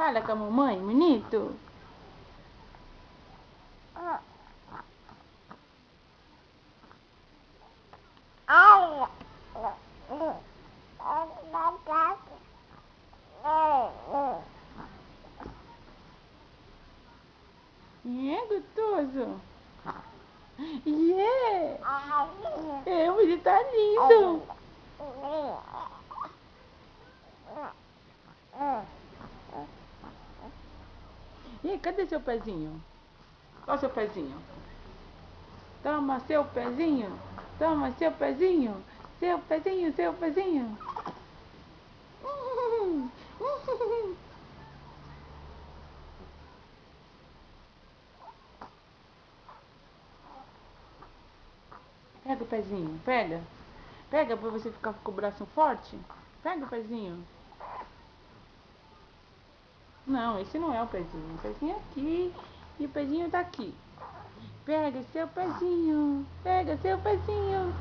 Fala com a mamãe, bonito. É gostoso. É, mas ele tá lindo. E cadê seu pezinho? Olha o seu pezinho. Toma seu pezinho. Toma seu pezinho. Seu pezinho, seu pezinho. Pega o pezinho, pega. Pega pra você ficar com o braço forte. Pega o pezinho. Não, esse não é o pezinho. O pezinho é aqui e o pezinho tá aqui. Pega seu pezinho. Pega seu pezinho.